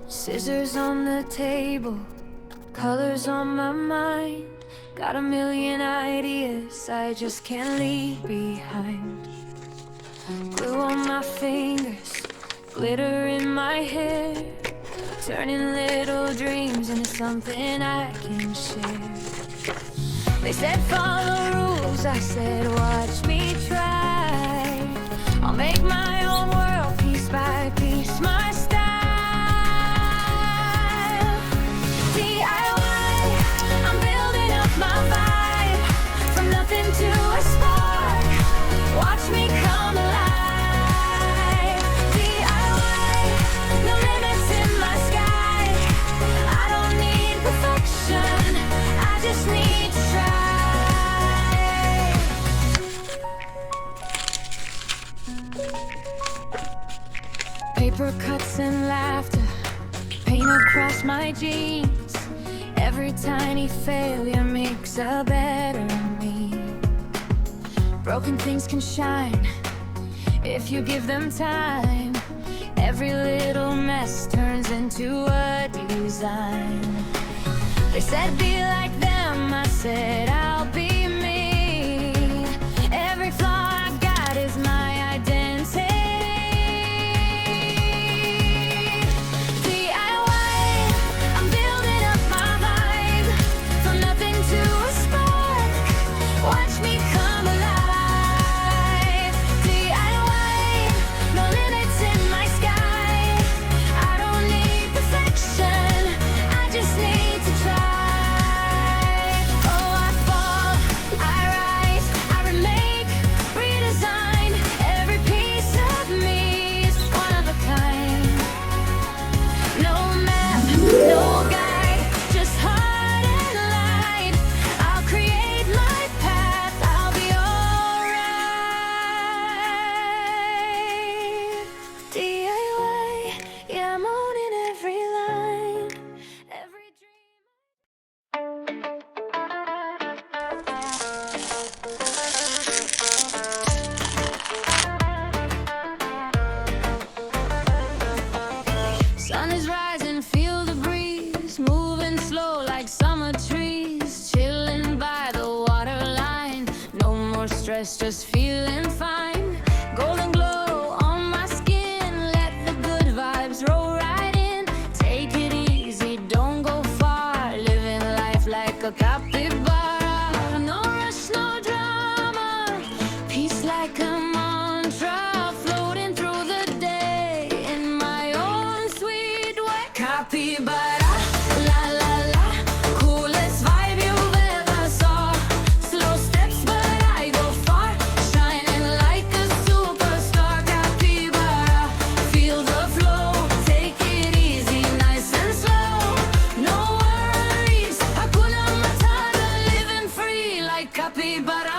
Scissors on the table, colors on my mind. Got a million ideas I just can't leave behind. Glue on my fingers, glitter in my hair, turning little dreams into something I can share. They said follow rules, I said watch me try. I'll make my own world piece by piece, my style. DIY, I'm building up my vibe, from nothing to a spark. Watch me come alive. DIY, no limits in my sky. I don't need perfection, I just need to try. Paper cuts and laughter, paint across my jeans. Every tiny failure makes a better me. Broken things can shine if you give them time. Every little mess turns into a design. They said be like them, I said I'll be me. Every flaw I've got is my identity. DIY, I'm building up my vibe, from nothing to a spark. Watch me come alive. DIY, no limits in my sky. I don't need perfection, I just need to try. Oh, I fall, I rise, I remake, redesign. Every piece of me is one of a kind. No map, no guide, just heart and light. I'll create my path, I'll be alright. DIY, yeah, I'm owning every line, every dream. Sun is rising, feel the breeze, moving slow like summer trees, chilling by the waterline. No more stress, just feeling fine. Golden glow on my skin, let the good vibes roll right in. Take it easy, don't go far, living life like a capybara. No rush, no drama, peace like a mantra, floating through the day in my own sweet way. Capybara, la la la, coolest vibe you've ever saw. Slow steps but I go far, shining like a superstar. Capybara, feel the flow, take it easy, nice and slow. No worries, Hakuna Matata, living free like capybara.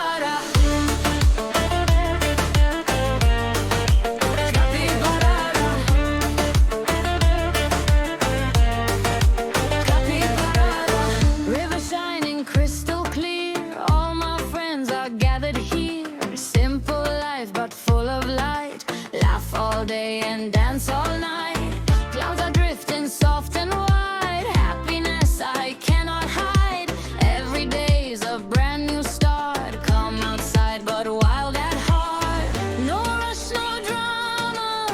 River shining crystal clear, all my friends are gathered here. Simple life but full of light, laugh all day and dance all night. Clouds are drifting soft and wide, happiness I cannot hide. Every day's a brand new start, come outside but wild at heart. No rush, no drama,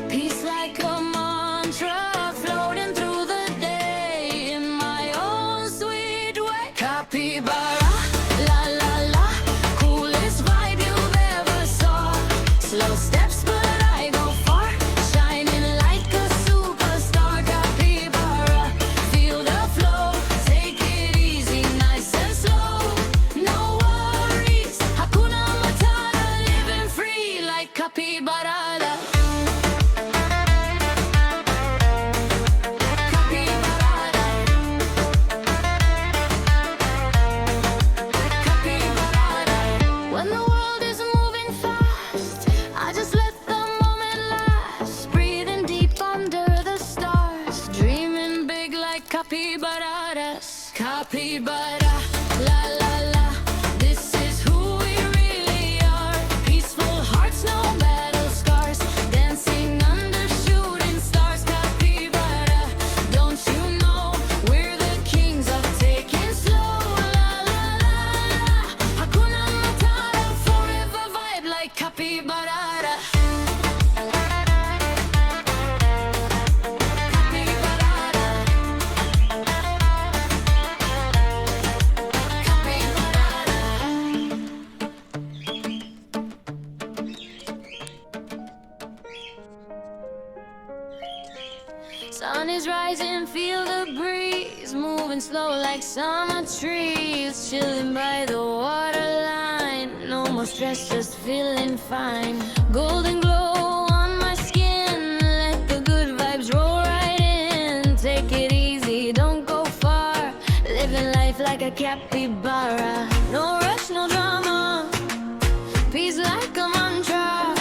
peace like a mantra, floating through the day in my own sweet way. Capybara, la la la, coolest vibe you've ever saw. Slow steps but I go far, shining like a superstar. Capybara, feel the flow, take it easy, nice and slow. No worries, Hakuna Matata, living free like capybara. Capybara. sun is rising, feel the breeze, moving slow like summer trees, chilling by the waterline. No more stress, just feeling fine. Golden glow on my skin, let the good vibes roll right in. Take it easy, don't go far, living life like a capybara. No rush, no drama, peace like a mantra,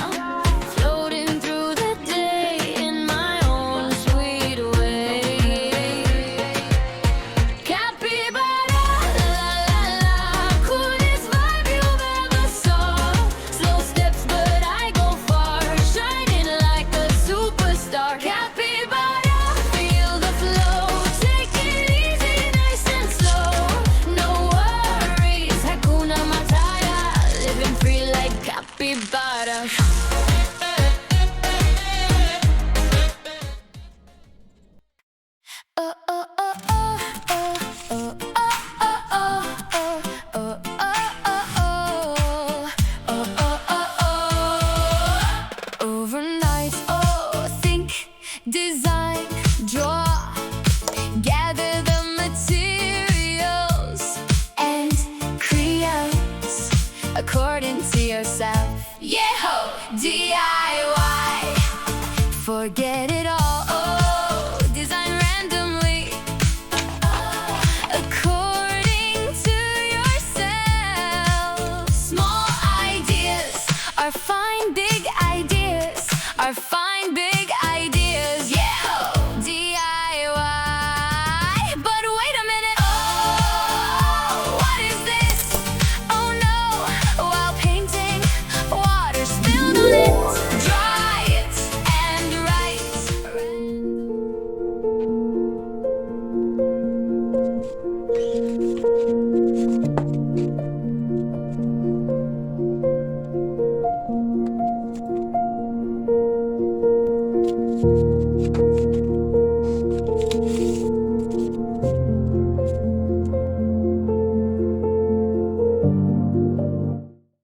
floating through the day in my own sweet way. Capybara, la la la, coolest vibe you've ever saw. Slow steps but I go far, shining like a superstar. Capybara, feel the flow, take it easy, nice and slow. No worries, Hakuna Matata, living free like capybara. Oh, oh, oh, oh, oh, oh, oh, oh, oh, oh, oh, oh, oh, oh. Overnight, oh, think, design, draw, gather the materials and create according to yourself. Yeah, ho, DIY. Forget